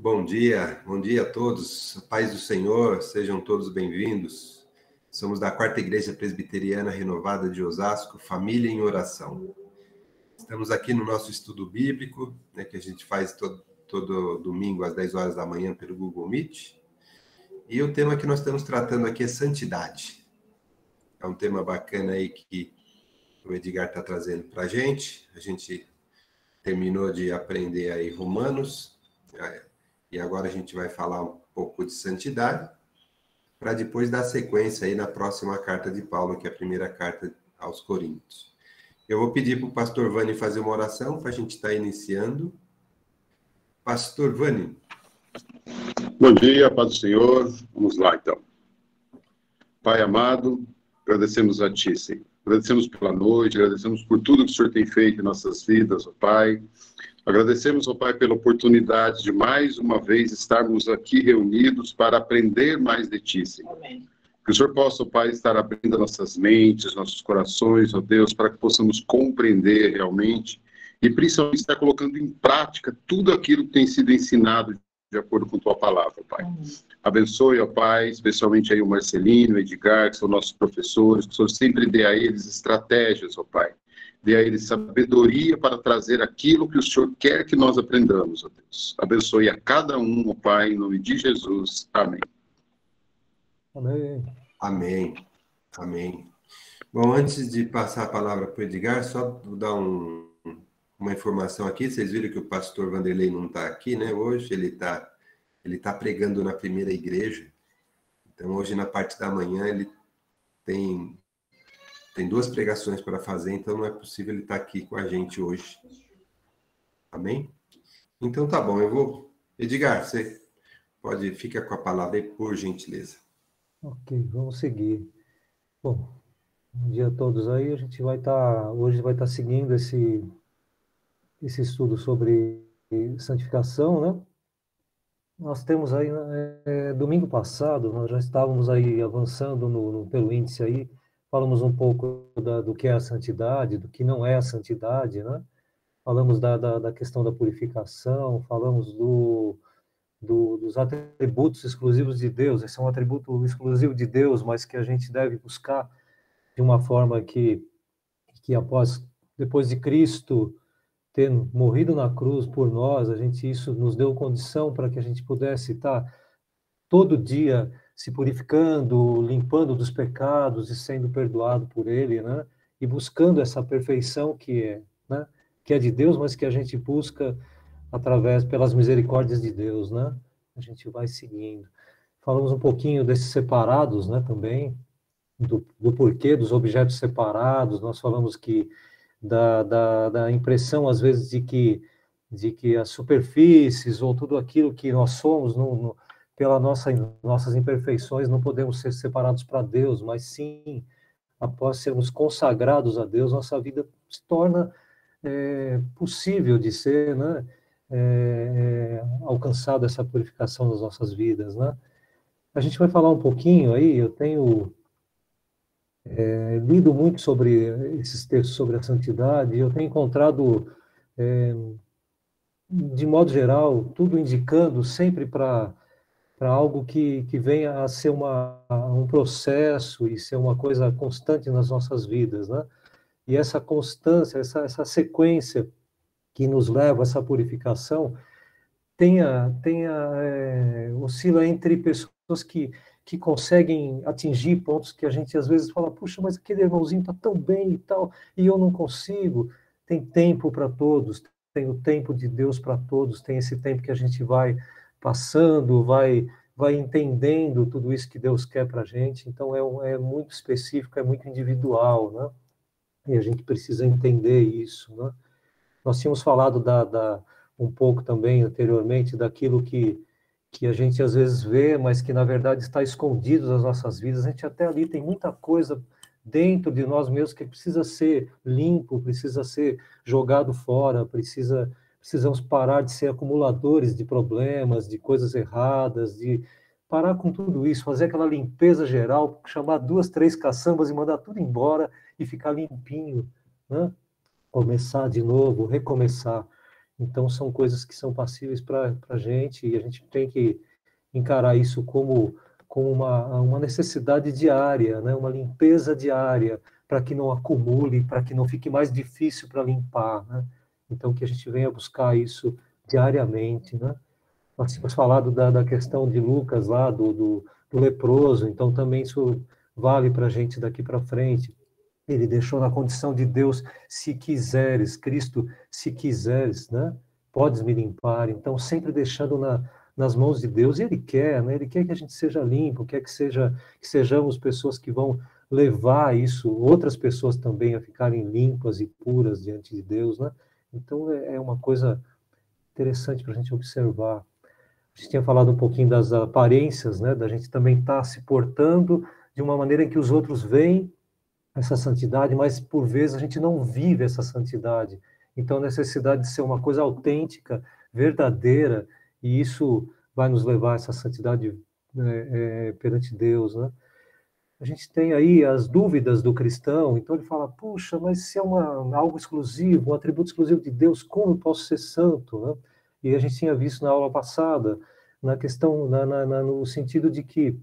Bom dia a todos. A paz do Senhor, sejam todos bem-vindos. Somos da Quarta Igreja Presbiteriana Renovada de Osasco, Família em Oração. Estamos aqui no nosso estudo bíblico, que a gente faz todo domingo às 10 horas da manhã pelo Google Meet. E o tema que nós estamos tratando aqui é santidade. É um tema bacana aí que o Edgar está trazendo para a gente. A gente terminou de aprender aí Romanos, e agora a gente vai falar um pouco de santidade, para depois dar sequência aí na próxima carta de Paulo, que é a primeira carta aos Coríntios. Eu vou pedir para o pastor Vani fazer uma oração para a gente estar iniciando. Pastor Vani. Bom dia, paz do Senhor. Vamos lá, então. Pai amado, agradecemos a Ti, Senhor. Agradecemos pela noite, agradecemos por tudo que o Senhor tem feito em nossas vidas, ó Pai. Agradecemos, ó Pai, pela oportunidade de mais uma vez estarmos aqui reunidos para aprender mais de Ti, Senhor. Amém. Que o Senhor possa, ó Pai, estar abrindo nossas mentes, nossos corações, ó Deus, para que possamos compreender realmente e principalmente estar colocando em prática tudo aquilo que tem sido ensinado de acordo com Tua palavra, Pai. Abençoe, ó Pai, especialmente aí o Marcelino, o Edgar, que são nossos professores, que o Senhor sempre dê a eles estratégias, ó Pai. Dê a eles sabedoria para trazer aquilo que o Senhor quer que nós aprendamos, ó Deus. Abençoe a cada um, ó Pai, em nome de Jesus. Amém. Amém. Amém. Amém. Bom, antes de passar a palavra para o Edgar, só vou dar uma informação aqui. Vocês viram que o pastor Vanderlei não está aqui, né? Hoje ele tá pregando na primeira igreja. Então, hoje, na parte da manhã, ele tem 2 pregações para fazer, então não é possível ele estar aqui com a gente hoje. Amém? Então tá bom, eu vou... Edgar, você fica com a palavra aí, por gentileza. Ok, vamos seguir. Bom, bom dia a todos aí. A gente hoje vai estar seguindo esse estudo sobre santificação, né? Nós temos aí, domingo passado, nós já estávamos aí avançando pelo índice aí, falamos um pouco do que é a santidade, do que não é a santidade, né? Falamos da questão da purificação, falamos dos atributos exclusivos de Deus. Esse é um atributo exclusivo de Deus, mas que a gente deve buscar de uma forma que depois de Cristo ter morrido na cruz por nós, isso nos deu condição para que a gente pudesse estar todo dia se purificando, limpando dos pecados e sendo perdoado por Ele, né? E buscando essa perfeição né? Que é de Deus, mas que a gente busca pelas misericórdias de Deus, né? A gente vai seguindo. Falamos um pouquinho desses separados, né? Também do porquê dos objetos separados. Nós falamos que da impressão, às vezes, de que as superfícies ou tudo aquilo que nós somos, pelas nossas imperfeições, não podemos ser separados para Deus, mas sim, após sermos consagrados a Deus, nossa vida se torna possível de ser, né? Alcançada essa purificação das nossas vidas, né? A gente vai falar um pouquinho aí, eu tenho lido muito sobre esses textos sobre a santidade, e eu tenho encontrado, de modo geral, tudo indicando sempre para algo que venha a ser um processo e ser uma coisa constante nas nossas vidas, né? E essa constância, essa sequência que nos leva a essa purificação, oscila entre pessoas que conseguem atingir pontos que a gente às vezes fala, puxa, mas aquele irmãozinho está tão bem e tal, e eu não consigo. Tem tempo para todos, tem o tempo de Deus para todos, tem esse tempo que a gente vai passando, vai entendendo tudo isso que Deus quer para a gente. Então é muito específico, é muito individual, né? E a gente precisa entender isso, né? Nós tínhamos falado um pouco também anteriormente daquilo que a gente às vezes vê, mas que na verdade está escondido das nossas vidas. A gente até ali tem muita coisa dentro de nós mesmos que precisa ser limpo, precisa ser jogado fora, precisamos parar de ser acumuladores de problemas, de coisas erradas, de parar com tudo isso, fazer aquela limpeza geral, chamar 2, 3 caçambas e mandar tudo embora e ficar limpinho, né? Começar de novo, recomeçar. Então, são coisas que são passíveis para a gente, e a gente tem que encarar isso como uma necessidade diária, né? Uma limpeza diária, para que não acumule, para que não fique mais difícil para limpar, né? Então, que a gente venha buscar isso diariamente, né? Nós tínhamos falado da questão de Lucas lá, do leproso, então também isso vale para a gente daqui para frente. Ele deixou na condição de Deus, se quiseres, Cristo, se quiseres, né? Podes me limpar. Então, sempre deixando nas mãos de Deus, e Ele quer, né? Ele quer que a gente seja limpo, quer que sejamos pessoas que vão levar isso, outras pessoas também, a ficarem limpas e puras diante de Deus, né? Então, é uma coisa interessante para a gente observar. A gente tinha falado um pouquinho das aparências, né? Da gente também estar se portando de uma maneira em que os outros veem essa santidade, mas por vezes a gente não vive essa santidade. Então, a necessidade de ser uma coisa autêntica, verdadeira, e isso vai nos levar a essa santidade perante Deus, né? A gente tem aí as dúvidas do cristão, então ele fala, puxa, mas se é algo exclusivo, um atributo exclusivo de Deus, como eu posso ser santo, né? E a gente tinha visto na aula passada, na questão, no sentido de que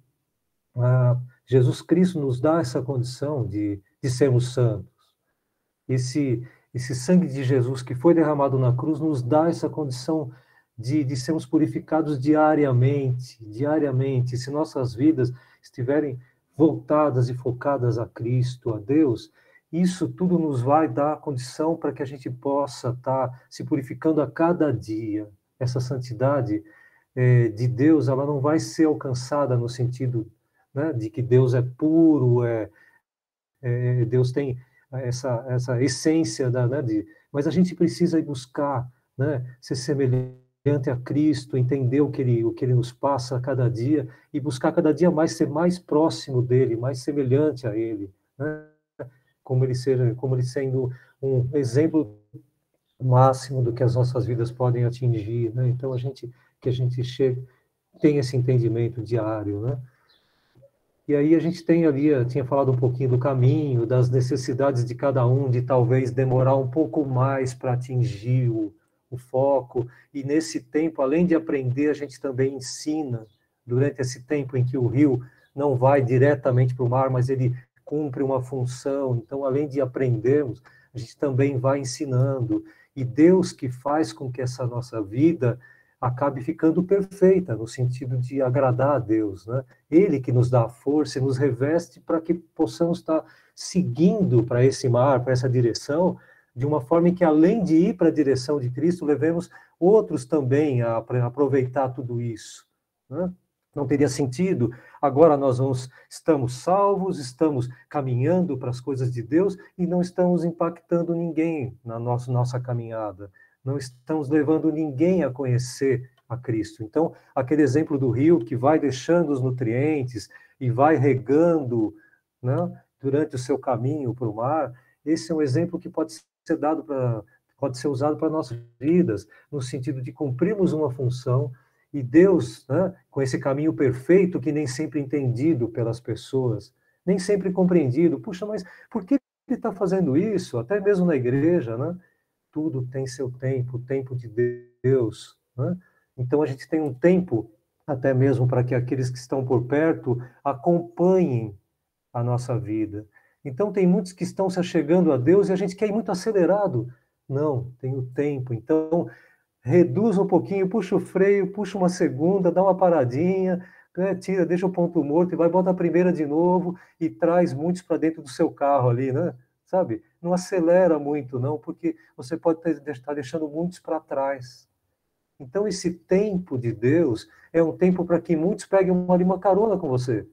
Jesus Cristo nos dá essa condição de sermos santos. Esse sangue de Jesus que foi derramado na cruz nos dá essa condição de sermos purificados diariamente, diariamente. Se nossas vidas estiverem voltadas e focadas a Cristo, a Deus, isso tudo nos vai dar a condição para que a gente possa estar se purificando a cada dia. Essa santidade de Deus, ela não vai ser alcançada no sentido, né, de que Deus é puro, Deus tem essa essência, né, mas a gente precisa ir buscar, né, ser semelhante a Cristo, entender o que ele nos passa a cada dia e buscar cada dia mais ser mais próximo dele, mais semelhante a ele, né, como ele sendo um exemplo máximo do que as nossas vidas podem atingir, né? Então que a gente tem esse entendimento diário, né? E aí a gente tinha falado um pouquinho do caminho, das necessidades de cada um, de talvez demorar um pouco mais para atingir o foco. E nesse tempo, além de aprender, a gente também ensina, durante esse tempo em que o rio não vai diretamente para o mar, mas ele cumpre uma função. Então, além de aprendermos, a gente também vai ensinando. E Deus que faz com que essa nossa vida acabe ficando perfeita, no sentido de agradar a Deus, né? Ele que nos dá a força e nos reveste para que possamos estar seguindo para esse mar, para essa direção, de uma forma em que, além de ir para a direção de Cristo, levemos outros também a aproveitar tudo isso, né? Não teria sentido. Agora estamos salvos, estamos caminhando para as coisas de Deus e não estamos impactando ninguém na nossa caminhada. Não estamos levando ninguém a conhecer a Cristo. Então, aquele exemplo do rio que vai deixando os nutrientes e vai regando, né, durante o seu caminho para o mar, esse é um exemplo que pode ser usado para nossas vidas, no sentido de cumprirmos uma função e Deus, né, com esse caminho perfeito que nem sempre entendido pelas pessoas, nem sempre compreendido. Puxa, mas por que ele está fazendo isso? Até mesmo na igreja, né? Tudo tem seu tempo, o tempo de Deus, né? Então a gente tem um tempo até mesmo para que aqueles que estão por perto acompanhem a nossa vida. Então tem muitos que estão se achegando a Deus e a gente quer ir muito acelerado. Não, tem o tempo. Então reduz um pouquinho, puxa o freio, puxa uma segunda, dá uma paradinha, né? Tira, deixa o ponto morto e vai, bota a primeira de novo e traz muitos para dentro do seu carro ali, né? Sabe? Não acelera muito, não, porque você pode estar deixando muitos para trás. Então, esse tempo de Deus é um tempo para que muitos peguem uma carona com você,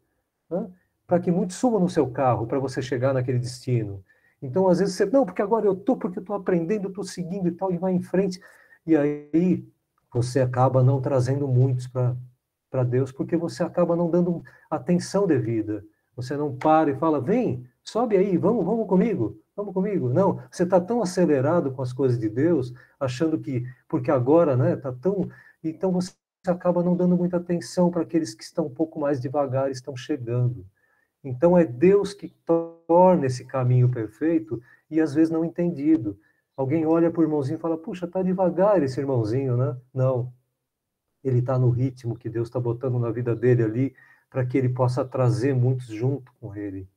né? Para que muitos subam no seu carro para você chegar naquele destino. Então, às vezes, não, porque agora porque eu estou aprendendo, eu estou seguindo e tal, e vai em frente. E aí, você acaba não trazendo muitos para Deus, porque você acaba não dando atenção devida. Você não para e fala, vem, sobe aí, vamos comigo, vamos comigo. Não, você está tão acelerado com as coisas de Deus, achando que, porque agora, né, está tão... Então você acaba não dando muita atenção para aqueles que estão um pouco mais devagar, estão chegando. Então é Deus que torna esse caminho perfeito e às vezes não entendido. Alguém olha para o irmãozinho e fala, puxa, tá devagar esse irmãozinho, né? Não, ele está no ritmo que Deus está botando na vida dele ali, para que ele possa trazer muitos junto com ele.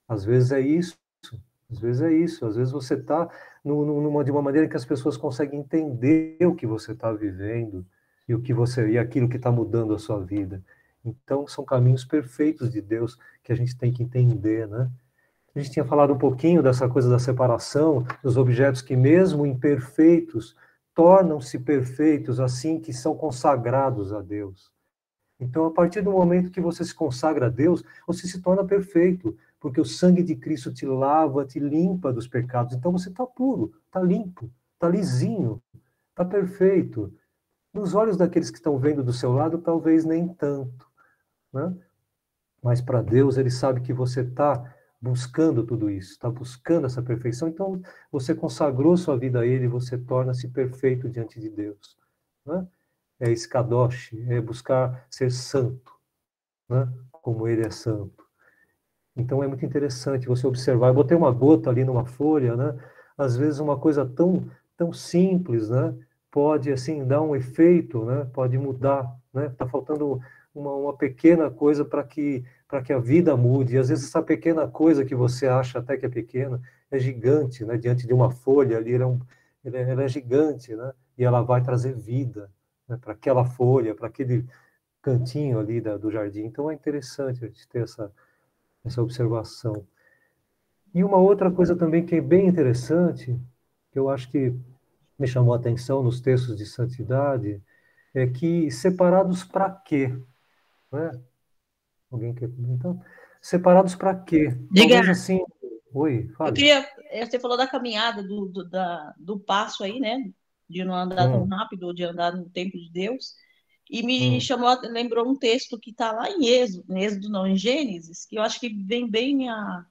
Às vezes é isso, às vezes é isso, às vezes você está de uma maneira que as pessoas conseguem entender o que você está vivendo e aquilo que está mudando a sua vida. Então, são caminhos perfeitos de Deus que a gente tem que entender, né? A gente tinha falado um pouquinho dessa coisa da separação, dos objetos que, mesmo imperfeitos, tornam-se perfeitos assim que são consagrados a Deus. Então, a partir do momento que você se consagra a Deus, você se torna perfeito, porque o sangue de Cristo te lava, te limpa dos pecados. Então, você está puro, está limpo, está lisinho, está perfeito. Nos olhos daqueles que estão vendo do seu lado, talvez nem tanto, né? Mas para Deus, Ele sabe que você está buscando tudo isso, está buscando essa perfeição. Então, você consagrou sua vida a Ele, você torna-se perfeito diante de Deus, né? É esse kadosh, é buscar ser santo, né? Como Ele é santo. Então, é muito interessante você observar. Eu botei uma gota ali numa folha, né? Às vezes, uma coisa tão simples, né? Pode, assim, dar um efeito, né? Pode mudar, né? Está faltando uma pequena coisa para que a vida mude. E, às vezes, essa pequena coisa que você acha até que é pequena é gigante, né? Diante de uma folha ali, ela é gigante, né? E ela vai trazer vida, né? Para aquela folha, para aquele cantinho ali do jardim. Então, é interessante a gente ter essa observação. E uma outra coisa também que é bem interessante, que eu acho que me chamou a atenção nos textos de santidade, é que separados para quê? Né? Alguém quer comentar? Separados para quê? Diga, Talvez assim. Oi, eu fale. queria. Você falou da caminhada, do passo aí, né? De não andar tão rápido, de andar no tempo de Deus. E me lembrou um texto que está lá em Êxodo não, em Gênesis, que eu acho que vem bem a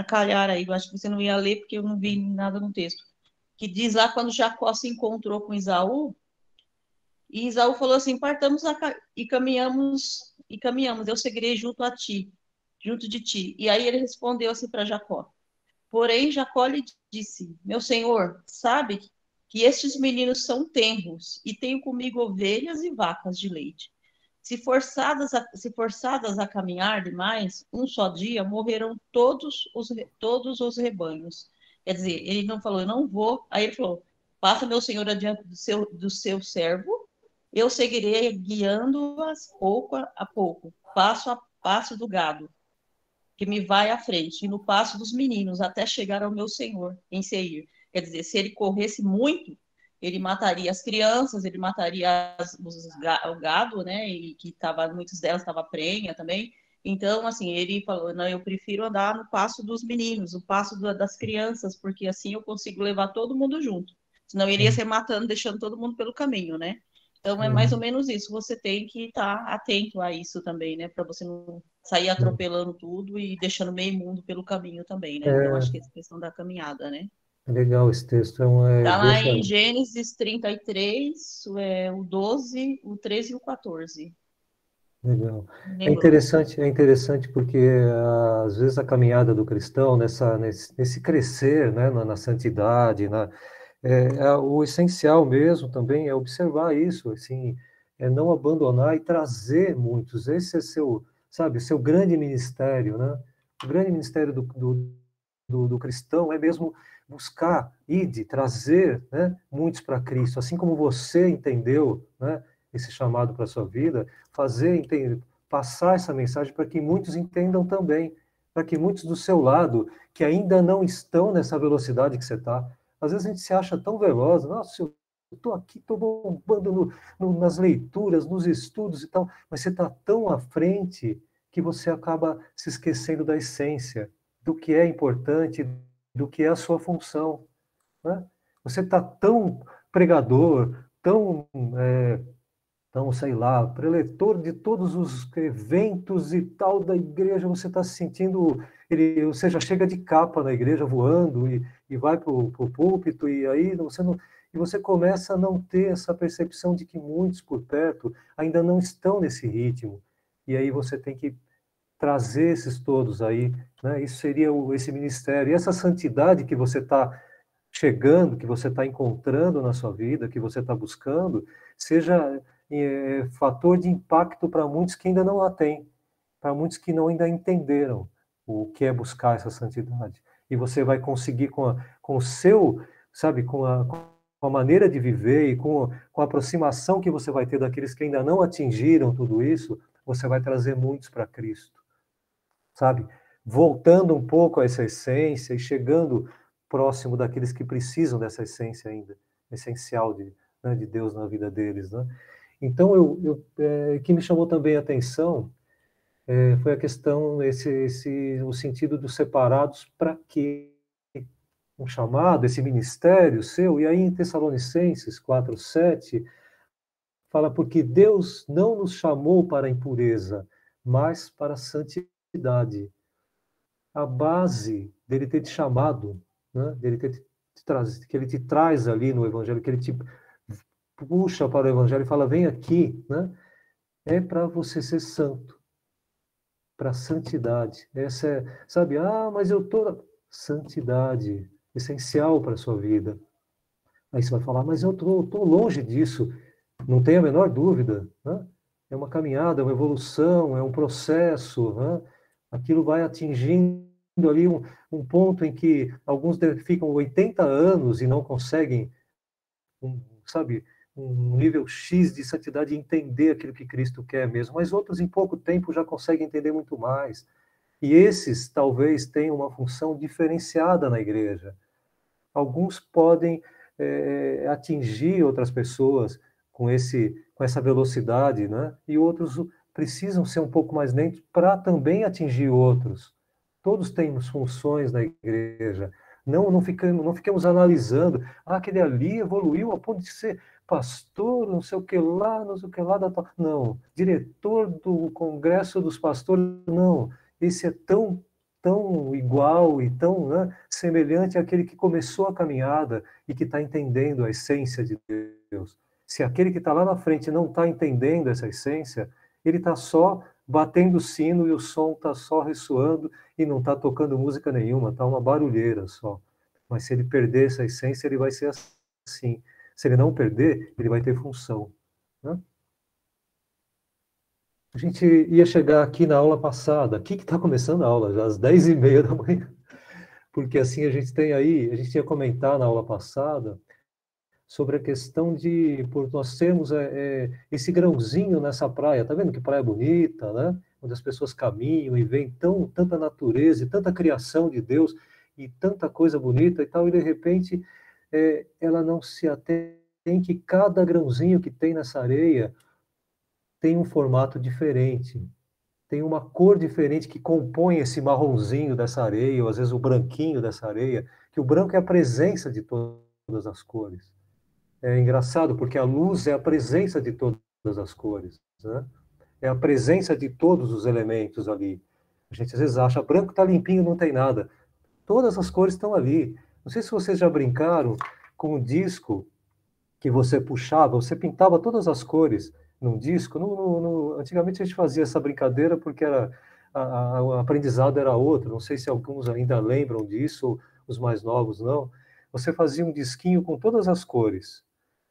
calhar aí. Eu acho que você não ia ler, porque eu não vi nada no texto. Que diz lá quando Jacó se encontrou com Esaú, e Esaú falou assim: partamos e caminhamos, eu seguirei junto a ti, junto de ti. E aí ele respondeu assim para Jacó. Porém, Jacó lhe disse: meu senhor, sabe que estes meninos são tenros e tenho comigo ovelhas e vacas de leite. Se forçadas a caminhar demais, um só dia morrerão todos os rebanhos. Quer dizer, ele não falou, eu não vou. Aí ele falou: passa meu senhor adiante do seu servo, eu seguirei guiando-as pouco a pouco, passo a passo do gado que me vai à frente, e no passo dos meninos, até chegar ao meu senhor em Seir. Quer dizer, se ele corresse muito, ele mataria as crianças, ele mataria o gado, né? E que muitas delas estavam prenha também. Então, assim, ele falou: não, eu prefiro andar no passo dos meninos, o passo das crianças, porque assim eu consigo levar todo mundo junto. Senão ele ia ser matando, deixando todo mundo pelo caminho, né? Então é mais ou menos isso. Você tem que estar atento a isso também, né? Para você não sair atropelando tudo e deixando meio mundo pelo caminho também, né? Então acho que essa questão da caminhada, né? Legal esse texto. Tá lá Deixa. em Gênesis 33, o 12, o 13 e o 14. Legal. Lembrou? É interessante porque às vezes a caminhada do cristão nesse crescer, né, na santidade, o essencial mesmo também é observar isso, assim, é não abandonar e trazer muitos. Esse é seu grande ministério, né? O grande ministério do cristão é mesmo buscar, trazer, né, muitos para Cristo, assim como você entendeu, né, esse chamado para a sua vida, passar essa mensagem para que muitos entendam também, para que muitos do seu lado, que ainda não estão nessa velocidade que você está, às vezes a gente se acha tão veloz, nossa, eu estou aqui, estou bombando nas leituras, nos estudos e tal, mas você está tão à frente que você acaba se esquecendo da essência, do que é importante, do que é a sua função, né? Você está tão pregador, tão, sei lá, preletor de todos os eventos e tal da igreja, você está se sentindo, você já chega de capa na igreja voando e vai para o púlpito e aí você começa a não ter essa percepção de que muitos por perto ainda não estão nesse ritmo. E aí você tem que trazer esses todos aí, né? Isso seria esse ministério. E essa santidade que você está chegando, que você está encontrando na sua vida, que você está buscando, seja fator de impacto para muitos que ainda não a têm, para muitos que não ainda entenderam o que é buscar essa santidade. E você vai conseguir com o seu, sabe, com a maneira de viver e com a aproximação que você vai ter daqueles que ainda não atingiram tudo isso, você vai trazer muitos para Cristo, sabe? Voltando um pouco a essa essência e chegando próximo daqueles que precisam dessa essência ainda, essencial de Deus na vida deles, né? Então, que me chamou também a atenção foi a questão, o sentido dos separados para quê? Um chamado, esse ministério seu, e aí em Tessalonicenses 4:7, fala, porque Deus não nos chamou para a impureza, mas para a santidade. A base dele ter te chamado, né, dele ter te trazido, que ele te traz ali no Evangelho, que ele te puxa para o Evangelho e fala, vem aqui, né, é para você ser santo, para a santidade. Essa é, sabe, mas eu estou... Santidade, essencial para a sua vida. Aí você vai falar, mas eu estou longe disso. Não tenho a menor dúvida, né? É uma caminhada, é uma evolução, é um processo, né? Aquilo vai atingindo ali um ponto em que alguns ficam 80 anos e não conseguem, sabe, um nível X de santidade e entender aquilo que Cristo quer mesmo, mas outros em pouco tempo já conseguem entender muito mais. E esses talvez tenham uma função diferenciada na igreja. Alguns podem atingir outras pessoas com essa velocidade, né? E outros precisam ser um pouco mais lentos para também atingir outros. Todos temos funções na igreja. Não ficamos analisando, aquele ali evoluiu a ponto de ser pastor, não sei o que lá, não sei o que lá. Não, diretor do Congresso dos Pastores, não. Esse é tão igual e tão, né, semelhante àquele que começou a caminhada e que está entendendo a essência de Deus. Se aquele que está lá na frente não está entendendo essa essência, ele está só batendo o sino e o som está só ressoando e não está tocando música nenhuma, está uma barulheira só. Mas se ele perder essa essência, ele vai ser assim. Se ele não perder, ele vai ter função, né? A gente ia chegar aqui na aula passada, aqui que está começando a aula, já às 10h30 da manhã, porque assim a gente ia comentar na aula passada sobre a questão por nós termos esse grãozinho nessa praia, tá vendo que praia bonita, né? Onde as pessoas caminham e veem tanta natureza e tanta criação de Deus e tanta coisa bonita e tal, e de repente ela não se atém que cada grãozinho que tem nessa areia tem um formato diferente, tem uma cor diferente que compõe esse marronzinho dessa areia, ou às vezes o branquinho dessa areia, que o branco é a presença de todas as cores. É engraçado, porque a luz é a presença de todas as cores, né? É a presença de todos os elementos ali. A gente às vezes acha, branco está limpinho, não tem nada. Todas as cores estão ali. Não sei se vocês já brincaram com um disco que você puxava, você pintava todas as cores num disco. Antigamente a gente fazia essa brincadeira porque o aprendizado era outro. Não sei se alguns ainda lembram disso, os mais novos não. Você fazia um disquinho com todas as cores.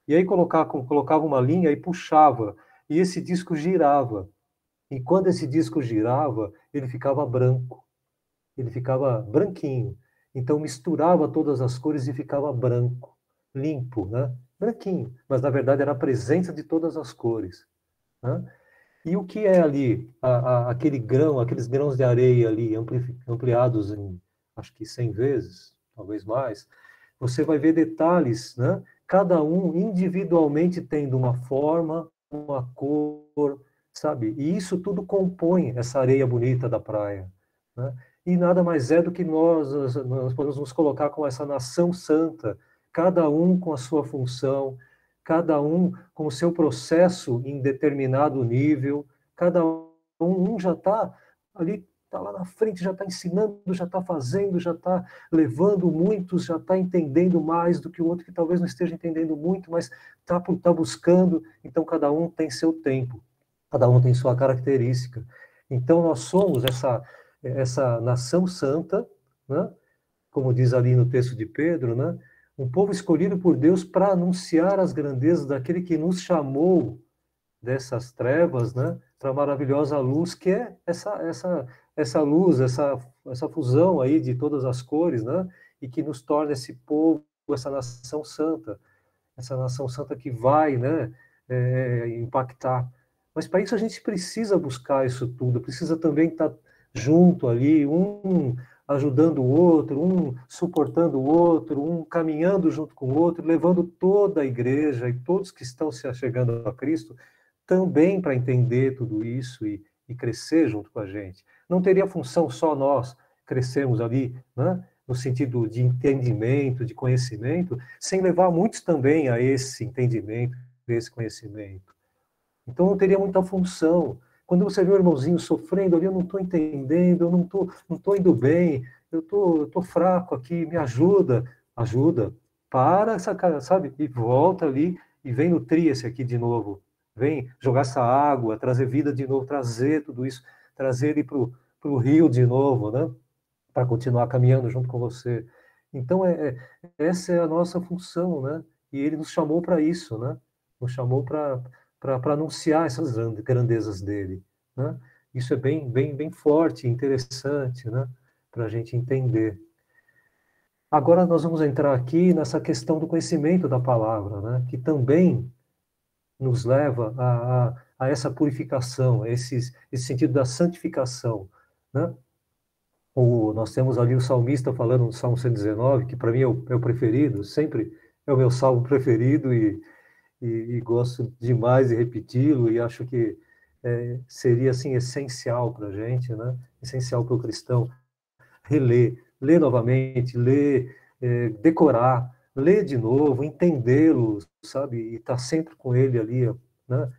E aí colocava uma linha e puxava. E esse disco girava. E quando esse disco girava, ele ficava branco. Ele ficava branquinho. Então misturava todas as cores e ficava branco, limpo, né? Branquinho, mas na verdade era a presença de todas as cores, né? E o que é ali, aqueles grãos de areia ali, ampliados em, acho que 100 vezes, talvez mais, você vai ver detalhes, né? Cada um individualmente tendo uma forma, uma cor, sabe? E isso tudo compõe essa areia bonita da praia, né? E nada mais é do que nós podemos nos colocar com essa nação santa, cada um com a sua função, cada um com o seu processo em determinado nível, cada um já está ali, está lá na frente, já está ensinando, já está fazendo, já está levando muitos, já está entendendo mais do que o outro que talvez não esteja entendendo muito, mas está buscando. Então cada um tem seu tempo, cada um tem sua característica. Então nós somos essa nação santa, né? Como diz ali no texto de Pedro, né? Um povo escolhido por Deus para anunciar as grandezas daquele que nos chamou dessas trevas, né, para a maravilhosa luz, que é essa luz, essa fusão aí de todas as cores, né, e que nos torna esse povo, essa nação santa que vai, né, impactar. Mas para isso a gente precisa buscar isso tudo, precisa também estar junto ali, um ajudando o outro, um suportando o outro, um caminhando junto com o outro, levando toda a igreja e todos que estão se achegando a Cristo também para entender tudo isso e crescer junto com a gente. Não teria função só nós crescermos ali, né, no sentido de entendimento, de conhecimento, sem levar muitos também a esse entendimento, a esse conhecimento. Então não teria muita função. Quando você vê o irmãozinho sofrendo ali, eu não estou entendendo, eu não tô indo bem, eu tô fraco aqui, me ajuda. Ajuda. Para essa cara, sabe? E volta ali e vem nutrir esse aqui de novo. Vem jogar essa água, trazer vida de novo, trazer tudo isso, trazer ele para o rio de novo, né? Para continuar caminhando junto com você. Então, essa é a nossa função, né? E ele nos chamou para isso, né? Nos chamou para anunciar essas grandezas dele, né? Isso é bem forte, interessante, né? Para a gente entender. Agora nós vamos entrar aqui nessa questão do conhecimento da palavra, né? Que também nos leva a essa purificação, esse sentido da santificação, né? Nós temos ali o salmista falando no Salmo 119, que para mim é o preferido, sempre é o meu salmo preferido e gosto demais de repeti-lo e acho que seria assim essencial para a gente, né? Essencial para o cristão reler, ler novamente, ler, decorar, ler de novo, entendê-lo, sabe? E estar sempre com ele ali, né?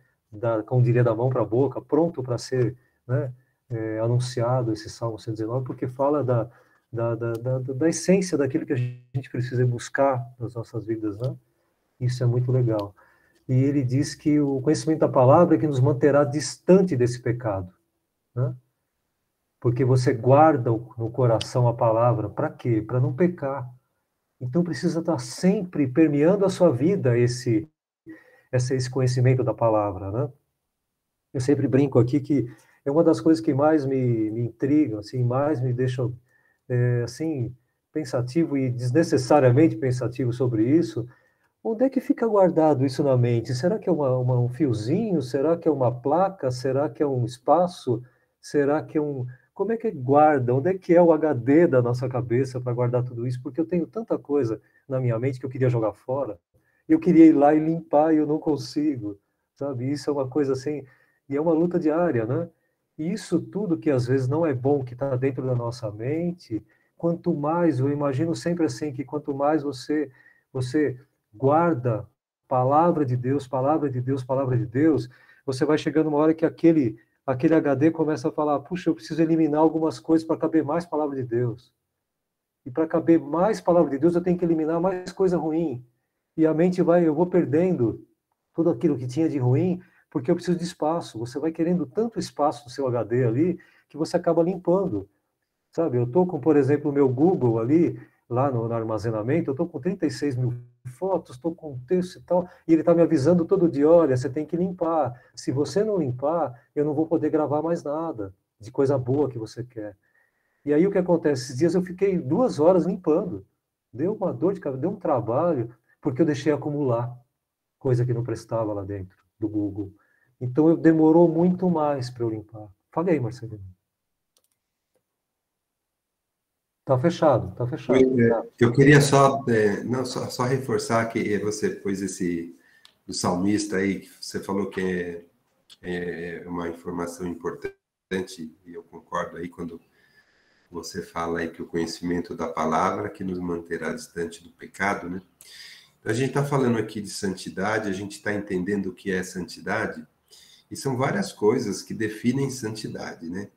Como diria, da mão para a boca, pronto para ser, né? Anunciado esse Salmo 119, porque fala da essência daquilo que a gente precisa buscar nas nossas vidas, né? Isso é muito legal. E ele diz que o conhecimento da palavra é que nos manterá distante desse pecado, né? Porque você guarda no coração a palavra, para quê? Para não pecar. Então precisa estar sempre permeando a sua vida esse conhecimento da palavra, né? Eu sempre brinco aqui que é uma das coisas que mais me intrigam, assim, mais me deixam assim, pensativo e desnecessariamente pensativo sobre isso. Onde é que fica guardado isso na mente? Será que é um fiozinho? Será que é uma placa? Será que é um espaço? Será que é um... Como é que guarda? Onde é que é o HD da nossa cabeça para guardar tudo isso? Porque eu tenho tanta coisa na minha mente que eu queria jogar fora. Eu queria ir lá e limpar e eu não consigo, sabe? Isso é uma coisa assim... E é uma luta diária, né? E isso tudo que às vezes não é bom, que está dentro da nossa mente, quanto mais, eu imagino sempre assim, que quanto mais você guarda palavra de Deus, palavra de Deus, palavra de Deus, você vai chegando uma hora que aquele HD começa a falar, puxa, eu preciso eliminar algumas coisas para caber mais palavra de Deus. E para caber mais palavra de Deus, eu tenho que eliminar mais coisa ruim. E a mente eu vou perdendo tudo aquilo que tinha de ruim, porque eu preciso de espaço. Você vai querendo tanto espaço no seu HD ali, que você acaba limpando. Sabe, eu estou com, por exemplo, o meu Google ali, lá no armazenamento, eu estou com 36 mil fotos, estou com texto e tal, e ele está me avisando todo dia, olha, você tem que limpar. Se você não limpar, eu não vou poder gravar mais nada de coisa boa que você quer. E aí o que acontece? Esses dias eu fiquei 2 horas limpando. Deu uma dor de cabeça, deu um trabalho, porque eu deixei acumular coisa que não prestava lá dentro do Google. Então demorou muito mais para eu limpar. Fala aí, Marcelino. Tá fechado, tá fechado. Eu queria só reforçar que você pôs esse do salmista aí, que você falou que é uma informação importante, e eu concordo aí quando você fala aí que o conhecimento da palavra que nos manterá distante do pecado, né? Então, a gente está falando aqui de santidade, a gente está entendendo o que é santidade, e são várias coisas que definem santidade, né?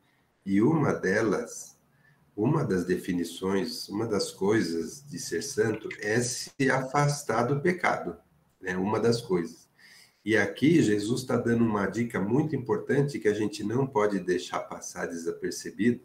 E uma das definições, uma das coisas de ser santo é se afastar do pecado, né? Uma das coisas. E aqui Jesus está dando uma dica muito importante que a gente não pode deixar passar desapercebido,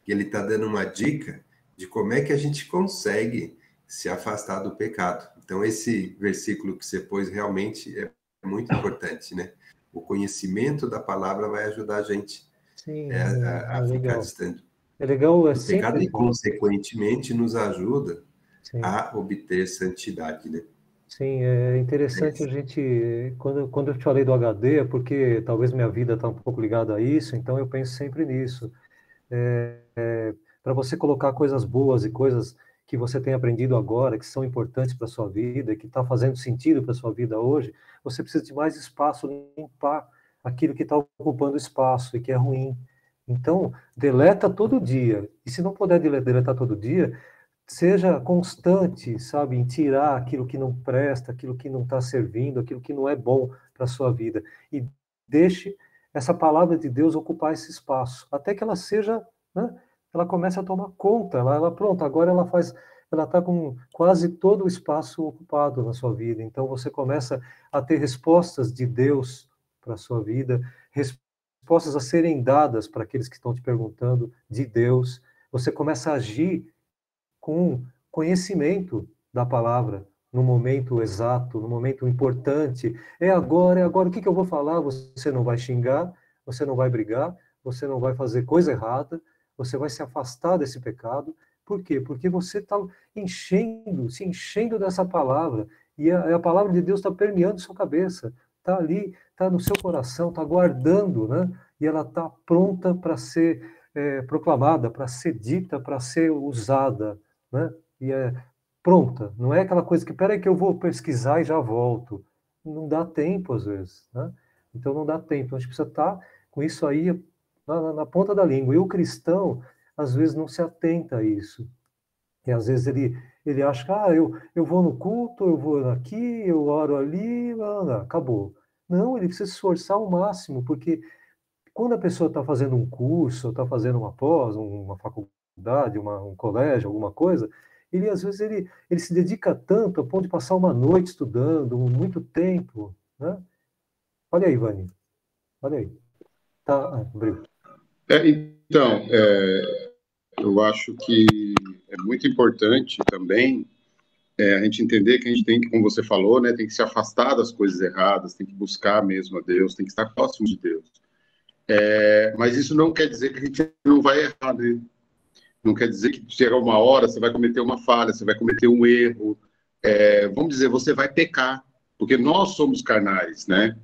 que ele está dando uma dica de como é que a gente consegue se afastar do pecado. Então, esse versículo que você pôs realmente é muito importante, né? O conhecimento da palavra vai ajudar a gente Sim, a ficar legal. distante É legal, é do pecado simples. e, consequentemente, nos ajuda Sim. a obter santidade, né? Sim, é interessante a gente, quando eu te falei do HD, é porque talvez minha vida está um pouco ligada a isso, então eu penso sempre nisso. Para você colocar coisas boas e coisas que você tem aprendido agora, que são importantes para a sua vida, que está fazendo sentido para a sua vida hoje, você precisa de mais espaço, limpar aquilo que está ocupando espaço e que é ruim. Então, deleta todo dia. E se não puder deletar todo dia, seja constante, sabe, em tirar aquilo que não presta, aquilo que não está servindo, aquilo que não é bom para a sua vida. E deixe essa palavra de Deus ocupar esse espaço, até que ela seja, né, ela comece a tomar conta, pronto, agora ela está com quase todo o espaço ocupado na sua vida. Então você começa a ter respostas de Deus para a sua vida, respostas a serem dadas para aqueles que estão te perguntando de Deus. Você começa a agir com conhecimento da palavra, no momento exato, no momento importante. É agora, o que eu vou falar? Você não vai xingar, você não vai brigar, você não vai fazer coisa errada, você vai se afastar desse pecado. Por quê? Porque você está se enchendo dessa palavra, e a palavra de Deus está permeando sua cabeça, está ali, está no seu coração, está guardando, né? E ela está pronta para ser proclamada, para ser dita, para ser usada, né? E é pronta, não é aquela coisa que, peraí que eu vou pesquisar e já volto. Não dá tempo, às vezes, né? Então não dá tempo, a gente precisa estar com isso aí na ponta da língua. E o cristão, às vezes, não se atenta a isso. E às vezes ele acha que eu vou no culto, eu vou aqui, eu oro ali, acabou. Não, ele precisa se esforçar ao máximo, porque quando a pessoa está fazendo um curso, está fazendo uma pós, uma faculdade, um colégio, alguma coisa, ele às vezes ele se dedica tanto a ponto de passar uma noite estudando, muito tempo, né? Olha aí, Vani, olha aí. Tá, abriu. Então, eu acho que é muito importante também a gente entender que a gente tem que, como você falou, né, tem que se afastar das coisas erradas, tem que buscar mesmo a Deus, tem que estar próximo de Deus. Mas isso não quer dizer que a gente não vai errar, né? Não quer dizer que chega uma hora você vai cometer uma falha, você vai cometer um erro. Vamos dizer, você vai pecar, porque nós somos carnais, né?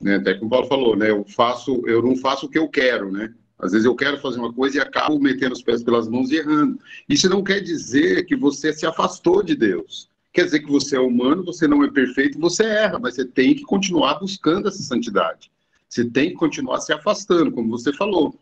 Até como o Paulo falou, né? Eu não faço o que eu quero, né? Às vezes eu quero fazer uma coisa e acabo metendo os pés pelas mãos e errando. Isso não quer dizer que você se afastou de Deus. Quer dizer que você é humano, você não é perfeito, você erra, mas você tem que continuar buscando essa santidade. Você tem que continuar se afastando, como você falou.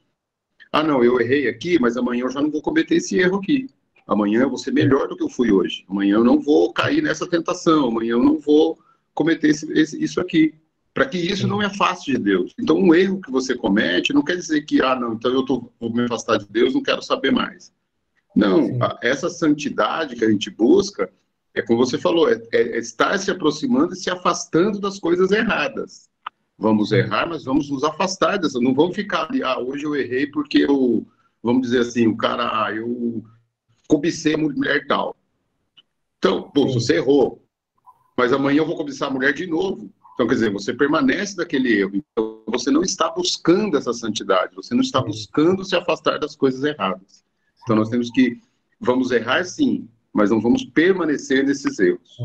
Ah, não, eu errei aqui, mas amanhã eu já não vou cometer esse erro aqui. Amanhã eu vou ser melhor do que eu fui hoje. Amanhã eu não vou cair nessa tentação. Amanhã eu não vou cometer isso aqui. Para que isso não é fácil de Deus. Então, um erro que você comete não quer dizer que, não, então vou me afastar de Deus, não quero saber mais. Não, essa santidade que a gente busca, como você falou, é estar se aproximando e se afastando das coisas erradas. Vamos errar, mas vamos nos afastar dessa. Não vamos ficar ali, hoje eu errei porque vamos dizer assim, o cara, eu cobicei a mulher tal. Então, você errou, mas amanhã eu vou cobiçar a mulher de novo. Então, quer dizer, você permanece naquele erro. Então, você não está buscando essa santidade, você não está buscando se afastar das coisas erradas. Então, nós temos que, vamos errar sim, mas não vamos permanecer nesses erros.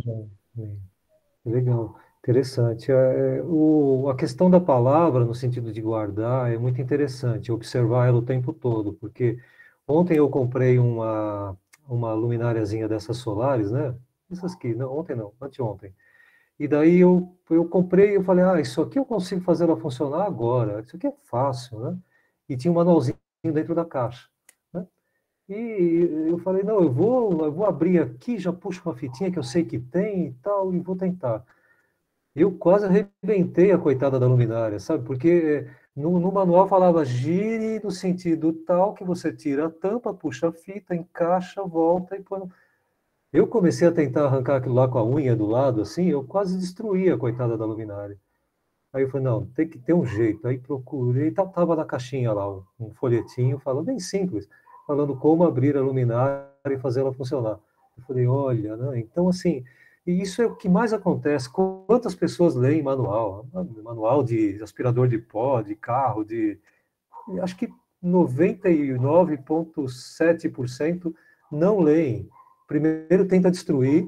Legal, interessante. A questão da palavra, no sentido de guardar, é muito interessante, observar ela o tempo todo, porque ontem eu comprei uma lumináriazinha dessas solares, né? Essas aqui, não, ontem não, anteontem. E daí eu comprei, eu falei, isso aqui eu consigo fazer ela funcionar agora, isso aqui é fácil, né? E tinha um manualzinho dentro da caixa, né? E eu falei, não, eu vou abrir aqui, já puxo uma fitinha que eu sei que tem e tal, e vou tentar. Eu quase arrebentei a coitada da luminária, sabe? Porque no manual falava gire no sentido tal que você tira a tampa, puxa a fita, encaixa, volta e põe. Eu comecei a tentar arrancar aquilo lá com a unha do lado, assim, eu quase destruí a coitada da luminária. Aí eu falei, não, tem que ter um jeito. Aí procurei, tava na caixinha lá um folhetinho, falando bem simples, falando como abrir a luminária e fazer ela funcionar. Eu falei, olha, né? Então, assim, e isso é o que mais acontece. Quantas pessoas leem manual? Manual de aspirador de pó, de carro, acho que 99,7% não leem. Primeiro tenta destruir,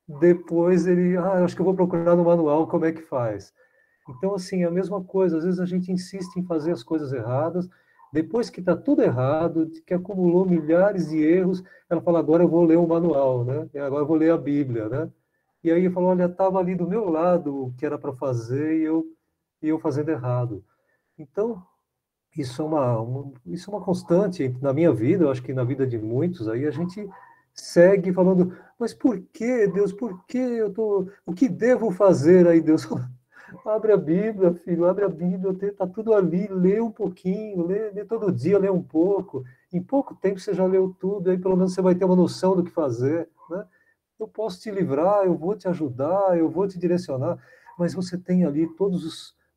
depois acho que eu vou procurar no manual como é que faz. Então, assim, é a mesma coisa. Às vezes a gente insiste em fazer as coisas erradas, depois que está tudo errado, que acumulou milhares de erros, ela fala, agora eu vou ler o manual, né? E agora eu vou ler a Bíblia, né? E aí eu falo, olha, estava ali do meu lado o que era para fazer e eu fazendo errado. Então, isso é uma constante na minha vida, eu acho que na vida de muitos, aí a gente segue falando, mas por que, Deus, por que o que devo fazer aí, Deus? Abre a Bíblia, filho, abre a Bíblia, está tudo ali, lê um pouquinho, lê todo dia, lê um pouco. Em pouco tempo você já leu tudo, aí pelo menos você vai ter uma noção do que fazer, né? Eu posso te livrar, eu vou te ajudar, eu vou te direcionar, mas você tem ali